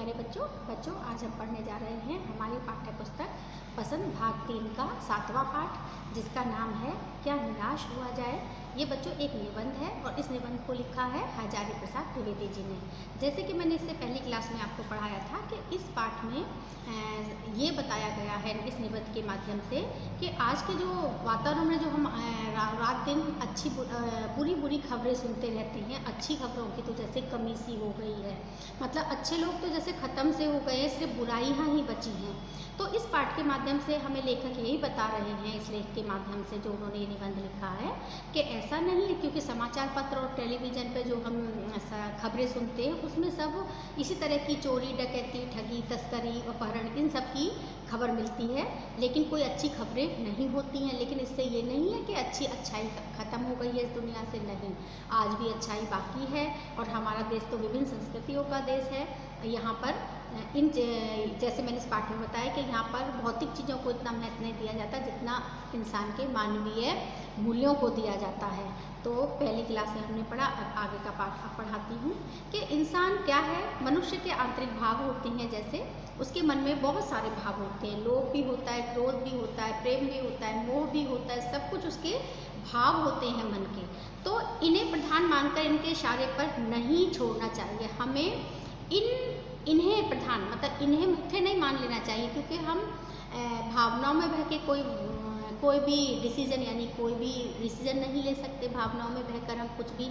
प्यारे बच्चों आज हम पढ़ने जा रहे हैं हमारी पाठ्य पुस्तक पसंद भाग 3 का 7वां पाठ, जिसका नाम है क्या निराश हुआ जाए। ये बच्चों एक निबंध है और इस निबंध को लिखा है हजारी प्रसाद द्विवेदी जी ने। जैसे कि मैंने इससे पहली क्लास में आपको पढ़ाया था कि इस पाठ में ये बताया गया है इस निबंध के माध्यम से कि आज के जो वातावरण में जो हम रात दिन अच्छी बुरी खबरें सुनते रहते हैं। अच्छी खबरों की तो जैसे कमी सी हो गई है, मतलब अच्छे लोग तो जैसे ख़त्म से हो गए हैं, सिर्फ बुराइयाँ ही बची हैं। तो इस पाठ के माध्यम से हमें लेखक यही बता रहे हैं इस लेख के माध्यम से जो उन्होंने ये निबंध लिखा है कि ऐसा नहीं है, क्योंकि समाचार पत्र और टेलीविज़न पे जो हम खबरें सुनते हैं उसमें सब इसी तरह की चोरी, डकैती, ठगी, तस्करी, अपहरण, इन सब की खबर मिलती है, लेकिन कोई अच्छी खबरें नहीं होती हैं। लेकिन इससे ये नहीं है कि अच्छाई ख़त्म हो गई है इस दुनिया से, नहीं, आज भी अच्छाई बाकी है। और हमारा देश तो विभिन्न संस्कृतियों का देश है। यहाँ पर जैसे मैंने इस पाठ में बताया कि यहाँ पर भौतिक चीज़ों को इतना महत्व नहीं दिया जाता जितना इंसान के मानवीय मूल्यों को दिया जाता है। तो पहली क्लास में हमने पढ़ा, अब आगे का पाठ अब पढ़ाती हूँ कि इंसान क्या है। मनुष्य के आंतरिक भाव होते हैं, जैसे उसके मन में बहुत सारे भाव होते हैं। लोभ भी होता है, क्रोध भी होता है, प्रेम भी होता है, मोह भी होता है, सब कुछ उसके भाव होते हैं मन के। तो इन्हें प्रधान मानकर इनके इशारे पर नहीं छोड़ना चाहिए। हमें इन्हें प्रधान मतलब इन्हें मुख्य नहीं मान लेना चाहिए, क्योंकि हम भावनाओं में बह के कोई भी डिसीजन यानी कोई भी डिसीजन नहीं ले सकते। भावनाओं में बहकर हम कुछ भी,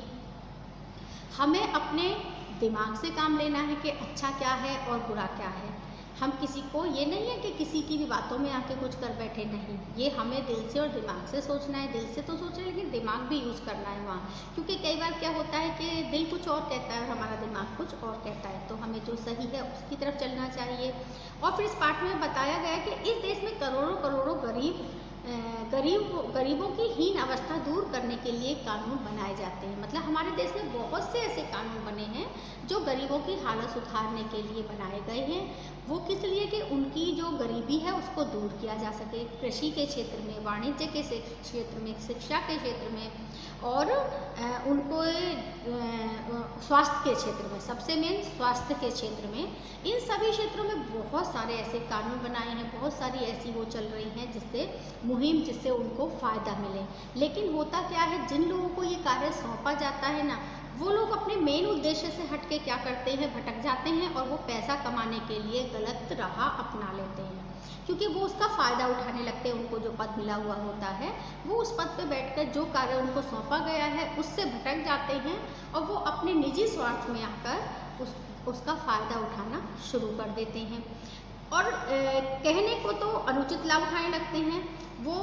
हमें अपने दिमाग से काम लेना है कि अच्छा क्या है और बुरा क्या है। हम किसी को, ये नहीं है कि किसी की भी बातों में आके कुछ कर बैठे, नहीं, ये हमें दिल से और दिमाग से सोचना है। दिल से तो सोचना है लेकिन दिमाग भी यूज़ करना है वहाँ, क्योंकि कई बार क्या होता है कि दिल कुछ और कहता है और हमारा दिमाग कुछ और कहता है। तो हमें जो सही है उसकी तरफ चलना चाहिए। और फिर इस पाठ में बताया गया है कि इस देश में करोड़ों गरीबों की हीन अवस्था दूर करने के लिए कानून बनाए जाते हैं। मतलब हमारे देश में बहुत से ऐसे कानून बने हैं जो गरीबों की हालत सुधारने के लिए बनाए गए हैं। वो किस लिए कि उनकी जो गरीबी है उसको दूर किया जा सके। कृषि के क्षेत्र में, वाणिज्य के क्षेत्र में, शिक्षा के क्षेत्र में और उनको स्वास्थ्य के क्षेत्र में, सबसे मेन स्वास्थ्य के क्षेत्र में, इन सभी क्षेत्रों में बहुत सारे ऐसे कानून बनाए हैं। बहुत सारी ऐसी वो चल रही हैं जिससे उनको फ़ायदा मिले। लेकिन होता क्या है, जिन लोगों को ये कार्य सौंपा जाता है ना, वो लोग अपने मेन उद्देश्य से हट के क्या करते हैं, भटक जाते हैं और वो पैसा कमाने के लिए गलत राह अपना लेते हैं, क्योंकि वो उसका फ़ायदा उठाने लगते हैं। उनको जो पद मिला हुआ होता है, वो उस पद पे बैठकर जो कार्य उनको सौंपा गया है उससे भटक जाते हैं और वो अपने निजी स्वार्थ में आकर उसका फ़ायदा उठाना शुरू कर देते हैं। और कहने को तो अनुचित लाभ उठाने लगते हैं। वो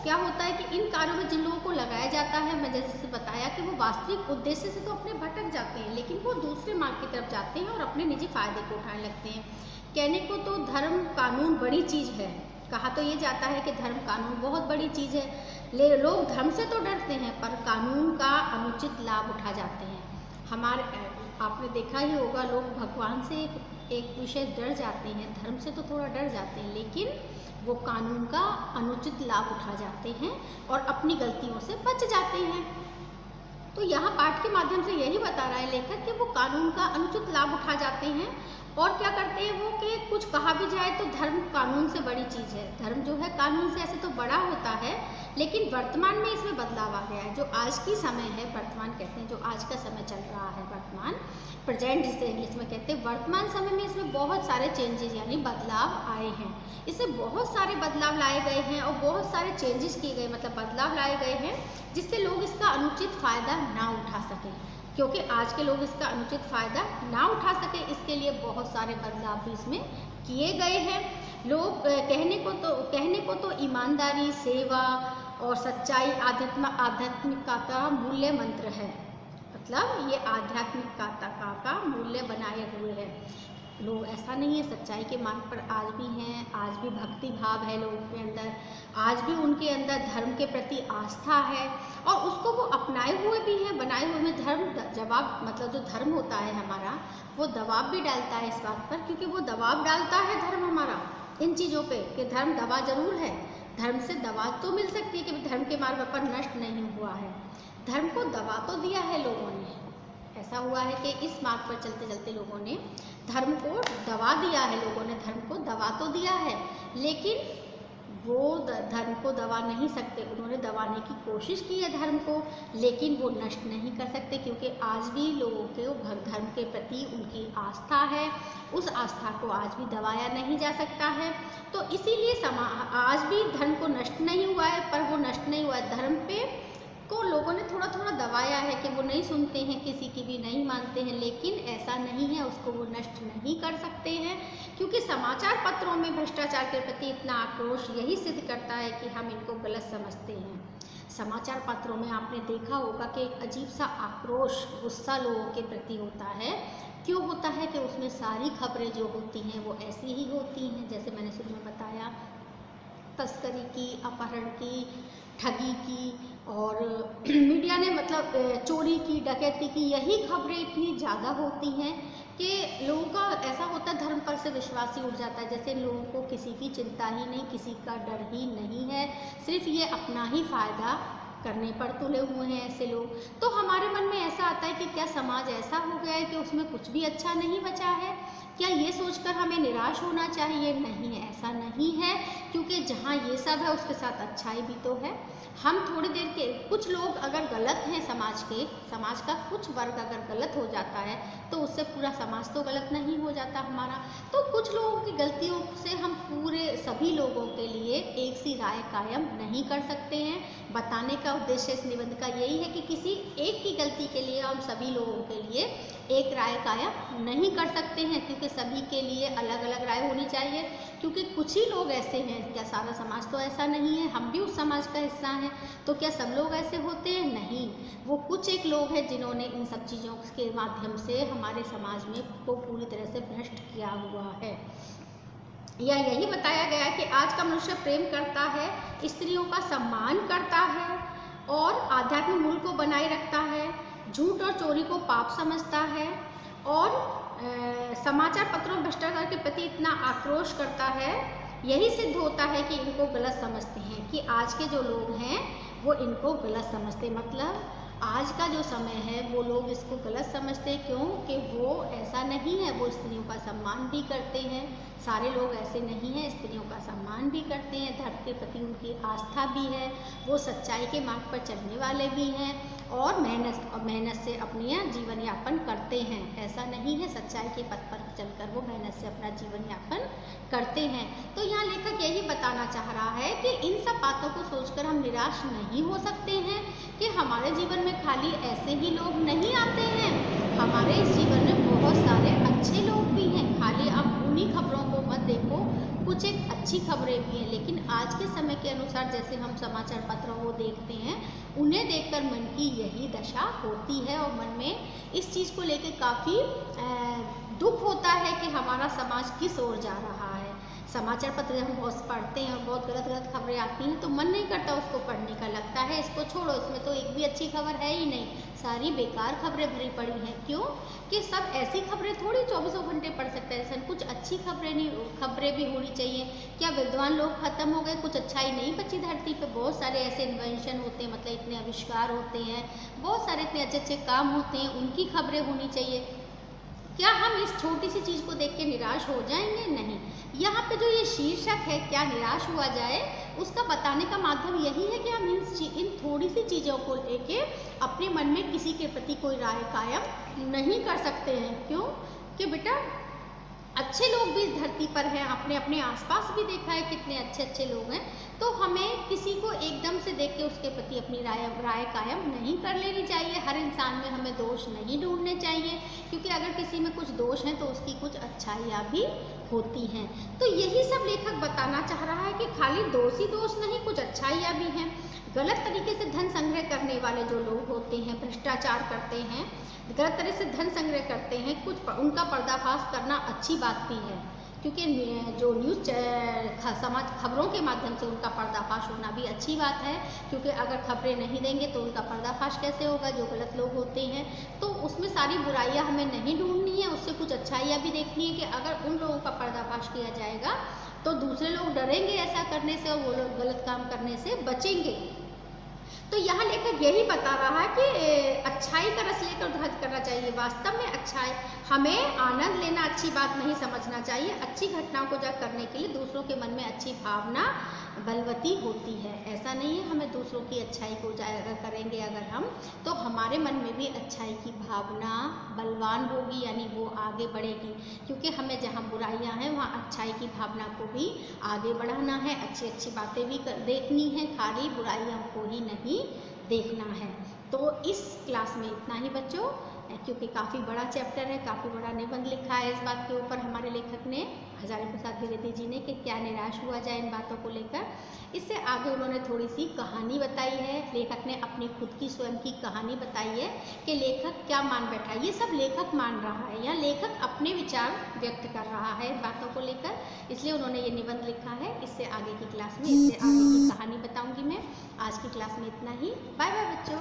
क्या होता है कि इन कार्यों में जिन लोगों को लगाया जाता है, मैं जैसे बताया कि वो वास्तविक उद्देश्य से तो अपने भटक जाते हैं, लेकिन वो दूसरे मार्ग की तरफ जाते हैं और अपने निजी फायदे को उठाने लगते हैं। कहने को तो धर्म कानून बड़ी चीज़ है, कहा तो ये जाता है कि धर्म कानून बहुत बड़ी चीज़ है। लोग धर्म से तो डरते हैं पर कानून का अनुचित लाभ उठा जाते हैं। आपने देखा ही होगा, लोग भगवान से एक विषय डर जाते हैं, धर्म से तो थोड़ा डर जाते हैं, लेकिन वो कानून का अनुचित लाभ उठा जाते हैं और अपनी गलतियों से बच जाते हैं। तो यहाँ पाठ के माध्यम से यही बता रहा है लेखक कि वो कानून का अनुचित लाभ उठा जाते हैं और क्या करते हैं वो कि कुछ कहा भी जाए तो धर्म कानून से बड़ी चीज़ है। धर्म जो है कानून से ऐसे तो बड़ा होता है, लेकिन वर्तमान में इसमें बदलाव आ गया है। जो आज की समय है, वर्तमान कहते हैं, जो आज का समय चल रहा है, वर्तमान, प्रेजेंट जिसे इंग्लिश में कहते हैं, वर्तमान समय में इसमें बहुत सारे चेंजेस यानी बदलाव आए हैं। इसमें बहुत सारे बदलाव लाए गए हैं और बहुत सारे चेंजेस किए गए, मतलब बदलाव लाए गए हैं जिससे लोग इसका अनुचित फ़ायदा ना उठा सकें। क्योंकि आज के लोग इसका अनुचित फ़ायदा ना उठा सके, इसके लिए बहुत सारे बदलाव भी इसमें किए गए हैं। लोग कहने को तो ईमानदारी, सेवा और सच्चाई आध्यात्मिकता का मूल्य मंत्र है। मतलब ये आध्यात्मिकता का मूल्य बनाए हुए है। लोग, ऐसा नहीं है, सच्चाई के मार्ग पर आज भी हैं, आज भी भक्ति भाव है लोगों के अंदर, आज भी उनके अंदर धर्म के प्रति आस्था है और उसको वो अपनाए हुए भी हैं, बनाए हुए में। धर्म जवाब, मतलब जो धर्म होता है हमारा, वो दबाव भी डालता है इस बात पर, क्योंकि वो दबाव डालता है धर्म हमारा इन चीज़ों पे कि धर्म दवा जरूर है। धर्म से दवा तो मिल सकती है कि धर्म के मार्ग पर नष्ट नहीं हुआ है। धर्म को दबा तो दिया है लोगों ने, ऐसा हुआ है कि इस मार्ग पर चलते चलते लोगों ने धर्म को दबा दिया है, लोगों ने धर्म को दबा तो दिया है, लेकिन वो धर्म को दबा नहीं सकते। उन्होंने दबाने की कोशिश की है धर्म को, लेकिन वो नष्ट नहीं कर सकते, क्योंकि आज भी लोगों के धर्म के प्रति उनकी आस्था है, उस आस्था को आज भी दबाया नहीं जा सकता है। तो इसीलिए आज भी धर्म को नष्ट नहीं हुआ है, पर वो नष्ट नहीं हुआ है, धर्म पे को लोगों ने थोड़ा थोड़ा दबाया है कि वो नहीं सुनते हैं, किसी की भी नहीं मानते हैं, लेकिन ऐसा नहीं है, उसको वो नष्ट नहीं कर सकते हैं, क्योंकि समाचार पत्रों में भ्रष्टाचार के प्रति इतना आक्रोश यही सिद्ध करता है कि हम इनको गलत समझते हैं। समाचार पत्रों में आपने देखा होगा कि एक अजीब सा आक्रोश, गुस्सा लोगों के प्रति होता है। क्यों होता है कि उसमें सारी खबरें जो होती हैं वो ऐसी ही होती हैं, जैसे मैंने शुरू में बताया, तस्करी की, अपहरण की, ठगी की, और मीडिया ने मतलब चोरी की, डकैती की, यही खबरें इतनी ज़्यादा होती हैं कि लोगों का ऐसा होता है, धर्म पर से विश्वास ही उठ जाता है, जैसे लोगों को किसी की चिंता ही नहीं, किसी का डर ही नहीं है, सिर्फ ये अपना ही फ़ायदा करने पर तुले हुए हैं ऐसे लोग। तो हमारे मन में ऐसा आता है कि क्या समाज ऐसा हो गया है कि उसमें कुछ भी अच्छा नहीं बचा है? क्या ये सोचकर हमें निराश होना चाहिए? नहीं, ऐसा नहीं है, क्योंकि जहाँ ये सब है उसके साथ अच्छाई भी तो है। हम थोड़ी देर के, कुछ लोग अगर गलत हैं, समाज का कुछ वर्ग अगर गलत हो जाता है तो उससे पूरा समाज तो गलत नहीं हो जाता हमारा। तो कुछ लोगों की गलतियों से हम पूरे सभी लोगों के लिए एक सी राय कायम नहीं कर सकते हैं। बताने का उद्देश्य इस निबंध का यही है कि किसी एक की गलती के लिए हम सभी लोगों के लिए एक राय कायम नहीं कर सकते हैं, क्योंकि सभी के लिए अलग अलग राय होनी चाहिए, क्योंकि कुछ ही लोग ऐसे हैं। क्या सारा समाज तो ऐसा नहीं है? हम भी उस समाज का हिस्सा हैं। तो क्या सब लोग ऐसे होते हैं? नहीं, वो कुछ एक लोग हैं जिन्होंने इन सब चीज़ों के माध्यम से हमारे समाज में को पूरी तरह से भ्रष्ट किया हुआ है। या यही बताया गया है कि आज का मनुष्य प्रेम करता है, स्त्रियों का सम्मान करता है और आध्यात्मिक मूल्य को बनाए रखता है, झूठ और चोरी को पाप समझता है, और समाचार पत्रों में भ्रष्टाचार के प्रति इतना आक्रोश करता है। यही सिद्ध होता है कि इनको गलत समझते हैं, कि आज के जो लोग हैं वो इनको गलत समझते, मतलब आज का जो समय है वो लोग इसको गलत समझते हैं। क्यों? कि वो ऐसा नहीं है, वो स्त्रियों का सम्मान भी करते हैं। सारे लोग ऐसे नहीं हैं, स्त्रियों का सम्मान भी करते हैं, धर्म के प्रति उनकी आस्था भी है, वो सच्चाई के मार्ग पर चलने वाले भी हैं, और मेहनत से अपनी जीवन यापन करते हैं। ऐसा नहीं है, सच्चाई के पथ पर चलकर वो मेहनत से अपना जीवन यापन करते हैं। तो यहाँ लेखक यही बताना चाह रहा है कि इन सब बातों को सोचकर हम निराश नहीं हो सकते हैं कि हमारे जीवन में खाली ऐसे ही लोग नहीं आते हैं, हमारे इस जीवन में बहुत सारे अच्छे लोग भी हैं। खाली आप उन्हीं खबरों को मत देखो, कुछ एक अच्छी खबरें भी हैं, लेकिन आज के समय के अनुसार जैसे हम समाचार पत्रों को देखते हैं, उन्हें देखकर मन की यही दशा होती है, और मन में इस चीज़ को लेकर काफ़ी दुख होता है कि हमारा समाज किस ओर जा रहा है। समाचार पत्र जब हम बहुत पढ़ते हैं और बहुत गलत गलत खबरें आती हैं तो मन नहीं करता उसको पढ़ने का, लगता है इसको छोड़ो, इसमें तो एक भी अच्छी खबर है ही नहीं, सारी बेकार खबरें भरी पड़ी हैं। क्यों? कि सब ऐसी खबरें थोड़ी 24 घंटे पढ़ सकते हैं, सर कुछ अच्छी खबरें भी होनी चाहिए। क्या विद्वान लोग खत्म हो गए, कुछ अच्छाई नहीं बची धरती पे? बहुत सारे ऐसे इन्वेंशन होते हैं, मतलब इतने आविष्कार होते हैं, बहुत सारे इतने अच्छे अच्छे काम होते हैं, उनकी खबरें होनी चाहिए। क्या हम इस छोटी सी चीज़ को देख के निराश हो जाएंगे? नहीं। यहाँ पे जो ये शीर्षक है, क्या निराश हुआ जाए, उसका बताने का माध्यम यही है कि हम इन थोड़ी सी चीज़ों को लेके अपने मन में किसी के प्रति कोई राय कायम नहीं कर सकते हैं। क्यों? कि बेटा अच्छे लोग भी इस धरती पर हैं, आपने अपने आसपास भी देखा है कितने अच्छे अच्छे लोग हैं। तो हमें किसी को एकदम से देख के उसके प्रति अपनी राय कायम नहीं कर लेनी चाहिए। हर इंसान में हमें दोष नहीं ढूंढने चाहिए, क्योंकि अगर किसी में कुछ दोष हैं तो उसकी कुछ अच्छाइयाँ भी होती हैं। तो यही सब लेखक बताना चाह रहा है कि खाली दोष ही दोष नहीं, कुछ अच्छाइयाँ भी हैं। गलत तरीके से धन संग्रह करने वाले जो लोग होते हैं, भ्रष्टाचार करते हैं, गलत तरह से धन संग्रह करते हैं, कुछ उनका पर्दाफाश करना अच्छी बात भी है, क्योंकि जो न्यूज़ समाज खबरों के माध्यम से उनका पर्दाफाश होना भी अच्छी बात है। क्योंकि अगर खबरें नहीं देंगे तो उनका पर्दाफाश कैसे होगा? जो गलत लोग होते हैं, तो उसमें सारी बुराइयां हमें नहीं ढूंढनी है, उससे कुछ अच्छाइयाँ भी देखनी है कि अगर उन लोगों का पर्दाफाश किया जाएगा तो दूसरे लोग डरेंगे ऐसा करने से और वो लोग गलत काम करने से बचेंगे। तो यहाँ लेखक यही बता रहा है कि अच्छाई का रस लेकर ध्वज करना चाहिए। वास्तव में अच्छाई, हमें आनंद लेना अच्छी बात नहीं समझना चाहिए। अच्छी घटनाओं को उजागर करने के लिए दूसरों के मन में अच्छी भावना बलवती होती है। ऐसा नहीं है हमें दूसरों की अच्छाई को उजागर करेंगे अगर हम, तो हमारे मन में भी अच्छाई की भावना बलवान होगी, यानी वो आगे बढ़ेगी। क्योंकि हमें जहाँ बुराइयाँ हैं वहाँ अच्छाई की भावना को भी आगे बढ़ाना है, अच्छी अच्छी बातें भी देखनी है, खाली बुराइयों को ही नहीं देखना है। तो इस क्लास में इतना ही बच्चों, क्योंकि काफ़ी बड़ा चैप्टर है, काफ़ी बड़ा निबंध लिखा है इस बात के ऊपर हमारे लेखक ने, हजारी प्रसाद द्विवेदी जी ने, कि क्या निराश हुआ जाए इन बातों को लेकर। इससे आगे उन्होंने थोड़ी सी कहानी बताई है, लेखक ने अपनी खुद की स्वयं की कहानी बताई है कि लेखक क्या मान बैठा है। ये सब लेखक मान रहा है या लेखक अपने विचार व्यक्त कर रहा है इन बातों को लेकर, इसलिए उन्होंने ये निबंध लिखा है। इससे आगे की क्लास में इससे आगे की कहानी बताऊँगी मैं। आज की क्लास में इतना ही। बाय बाय बच्चों।